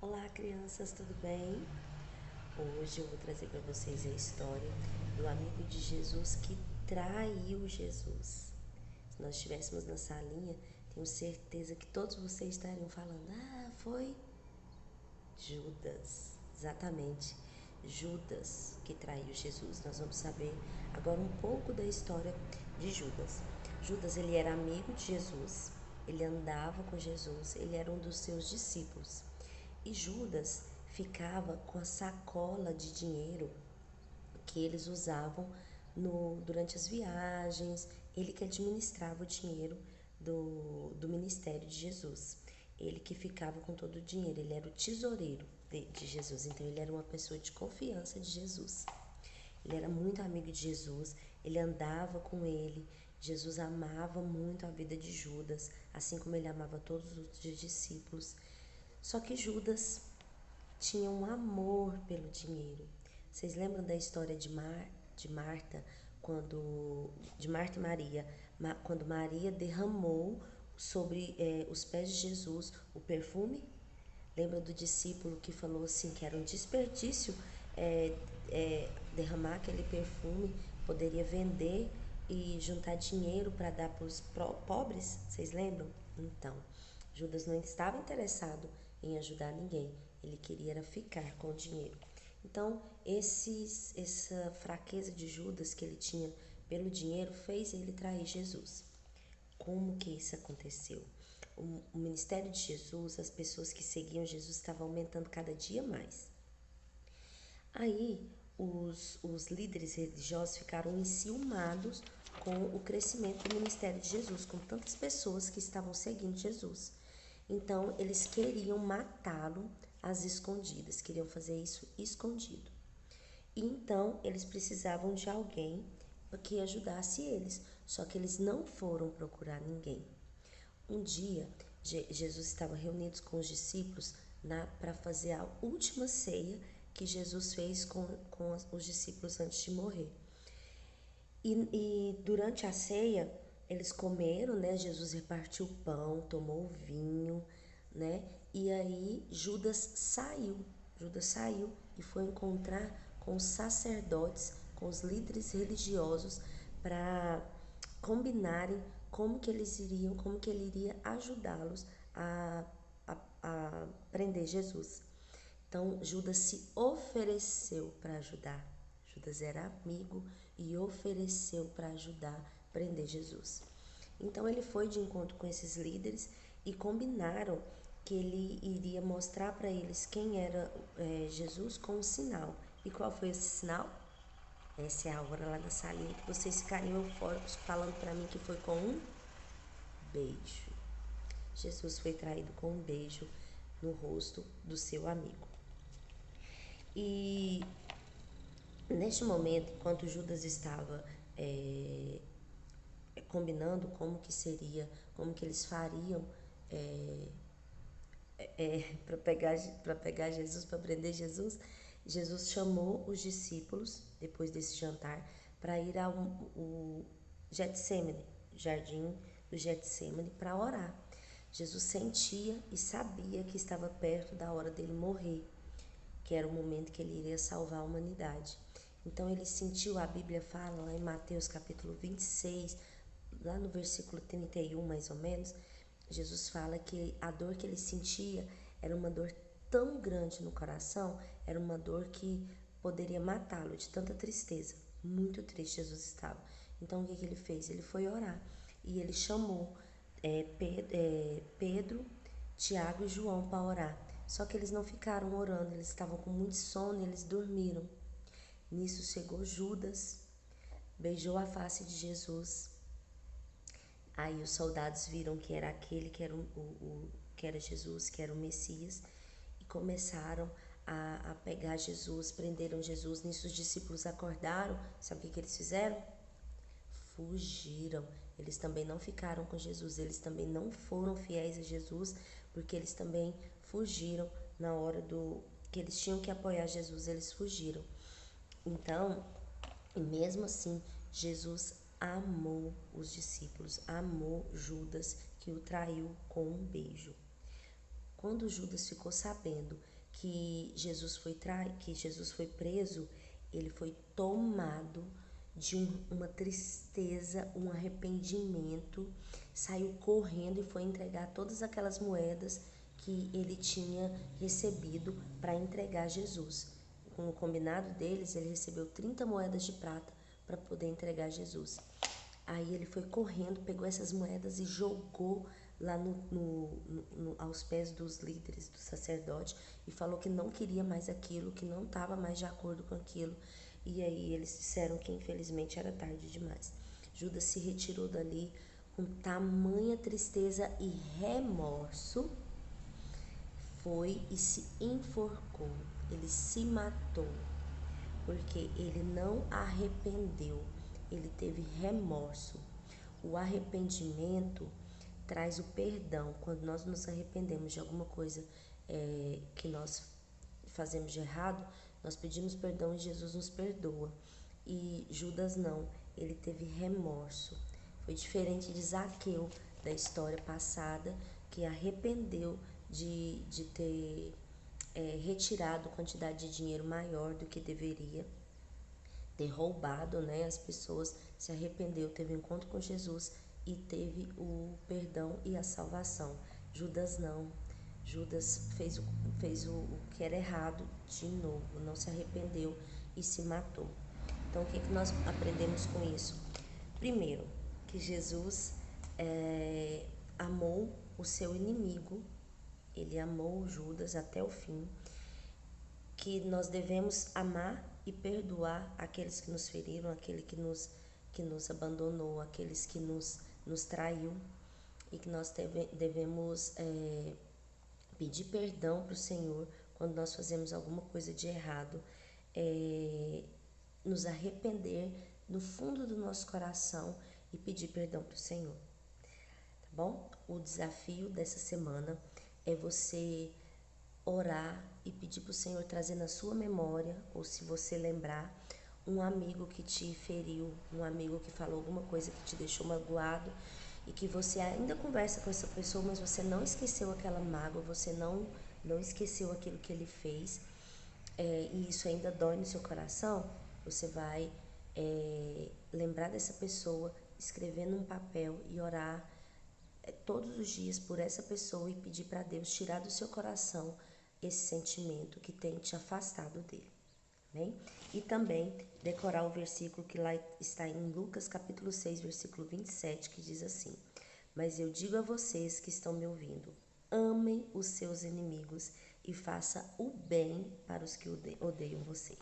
Olá, crianças, tudo bem? Hoje eu vou trazer para vocês a história do amigo de Jesus que traiu Jesus. Se nós estivéssemos na salinha, tenho certeza que todos vocês estariam falando: Ah, foi Judas. Exatamente, Judas que traiu Jesus. Nós vamos saber agora um pouco da história de Judas. Judas, ele era amigo de Jesus, ele andava com Jesus, ele era um dos seus discípulos. E Judas ficava com a sacola de dinheiro que eles usavam durante as viagens, ele que administrava o dinheiro do ministério de Jesus. Ele que ficava com todo o dinheiro, ele era o tesoureiro de Jesus, então ele era uma pessoa de confiança de Jesus. Ele era muito amigo de Jesus, ele andava com ele. Jesus amava muito a vida de Judas, assim como ele amava todos os discípulos. Só que Judas tinha um amor pelo dinheiro. Vocês lembram da história de Marta, de Marta e Maria, quando Maria derramou sobre os pés de Jesus o perfume? Lembra do discípulo que falou assim que era um desperdício é, derramar aquele perfume, poderia vender e juntar dinheiro para dar para os pobres? Vocês lembram? Então, Judas não estava interessado em ajudar ninguém, ele queria era ficar com o dinheiro. Então, essa fraqueza de Judas que ele tinha pelo dinheiro fez ele trair Jesus. Como que isso aconteceu? O ministério de Jesus, as pessoas que seguiam Jesus estavam aumentando cada dia mais. Aí, os líderes religiosos ficaram enciumados com o crescimento do ministério de Jesus, com tantas pessoas que estavam seguindo Jesus. Então, eles queriam matá-lo às escondidas, queriam fazer isso escondido. E então, eles precisavam de alguém que ajudasse eles, só que eles não foram procurar ninguém. Um dia, Jesus estava reunido com os discípulos para fazer a última ceia que Jesus fez com os discípulos antes de morrer. E durante a ceia, eles comeram, né? Jesus repartiu o pão, tomou o vinho, né? E aí Judas saiu. Judas saiu e foi encontrar com os sacerdotes, com os líderes religiosos, para combinarem como que ele iria ajudá-los a prender Jesus. Então Judas se ofereceu para ajudar. Judas era amigo e ofereceu para ajudar a prender Jesus. Então ele foi de encontro com esses líderes e combinaram que ele iria mostrar para eles quem era Jesus com um sinal. E qual foi esse sinal? Essa é a hora lá da salinha que vocês ficariam eufóricos falando para mim que foi com um beijo. Jesus foi traído com um beijo no rosto do seu amigo. E neste momento, enquanto Judas estava combinando como que seria, como que eles fariam para pegar Jesus, para prender Jesus, Jesus chamou os discípulos, depois desse jantar, para ir ao Getsemane, jardim do Getsemane, para orar. Jesus sentia e sabia que estava perto da hora dele morrer, que era o momento que ele iria salvar a humanidade. Então ele sentiu, a Bíblia fala lá em Mateus capítulo 26, lá no versículo 31 mais ou menos, Jesus fala que a dor que ele sentia era uma dor tão grande no coração, era uma dor que poderia matá-lo de tanta tristeza. Muito triste Jesus estava. Então o que ele fez? Ele foi orar e ele chamou Pedro, Tiago e João para orar. Só que eles não ficaram orando, eles estavam com muito sono e eles dormiram. Nisso chegou Judas, beijou a face de Jesus. Aí os soldados viram que era aquele que era que era Jesus, que era o Messias, e começaram a pegar Jesus, prenderam Jesus. Nisso os discípulos acordaram. Sabe o que eles fizeram? Fugiram. Eles também não ficaram com Jesus, eles também não foram fiéis a Jesus, porque eles também fugiram na hora do que eles tinham que apoiar Jesus, eles fugiram. Então, e mesmo assim, Jesus amou os discípulos, amou Judas, que o traiu com um beijo. Quando Judas ficou sabendo que que Jesus foi preso, ele foi tomado de uma tristeza, um arrependimento, saiu correndo e foi entregar todas aquelas moedas que ele tinha recebido para entregar a Jesus. Com o combinado deles, ele recebeu 30 moedas de prata para poder entregar a Jesus. Aí ele foi correndo, pegou essas moedas e jogou lá aos pés dos líderes, do sacerdote, e falou que não queria mais aquilo, que não estava mais de acordo com aquilo. E aí eles disseram que infelizmente era tarde demais. Judas se retirou dali com tamanha tristeza e remorso, foi e se enforcou, ele se matou, porque ele não arrependeu, ele teve remorso. O arrependimento traz o perdão. Quando nós nos arrependemos de alguma coisa que nós fazemos de errado, nós pedimos perdão e Jesus nos perdoa. E Judas não, ele teve remorso. Foi diferente de Zaqueu, da história passada, que arrependeu de ter retirado quantidade de dinheiro maior do que deveria, ter roubado, né, as pessoas, se arrependeu, teve um encontro com Jesus e teve o perdão e a salvação. Judas não. Judas fez o que era errado de novo, não se arrependeu e se matou. Então, o que nós aprendemos com isso? Primeiro, que Jesus amou o seu inimigo, ele amou Judas até o fim, que nós devemos amar e perdoar aqueles que nos feriram, aquele que nos abandonou, aqueles que nos traiu, e que nós devemos pedir perdão para o Senhor quando nós fazemos alguma coisa de errado, nos arrepender no fundo do nosso coração e pedir perdão para o Senhor, tá bom? O desafio dessa semana é você orar e pedir para o Senhor trazer na sua memória, ou se você lembrar, um amigo que te feriu, um amigo que falou alguma coisa que te deixou magoado e que você ainda conversa com essa pessoa, mas você não esqueceu aquela mágoa, você não esqueceu aquilo que ele fez, e isso ainda dói no seu coração. Você vai lembrar dessa pessoa, escrever num papel e orar todos os dias por essa pessoa e pedir para Deus tirar do seu coração esse sentimento que tem te afastado dele. Bem? E também decorar o versículo que lá está em Lucas capítulo 6, versículo 27, que diz assim: mas eu digo a vocês que estão me ouvindo, amem os seus inimigos e faça o bem para os que odeiam você.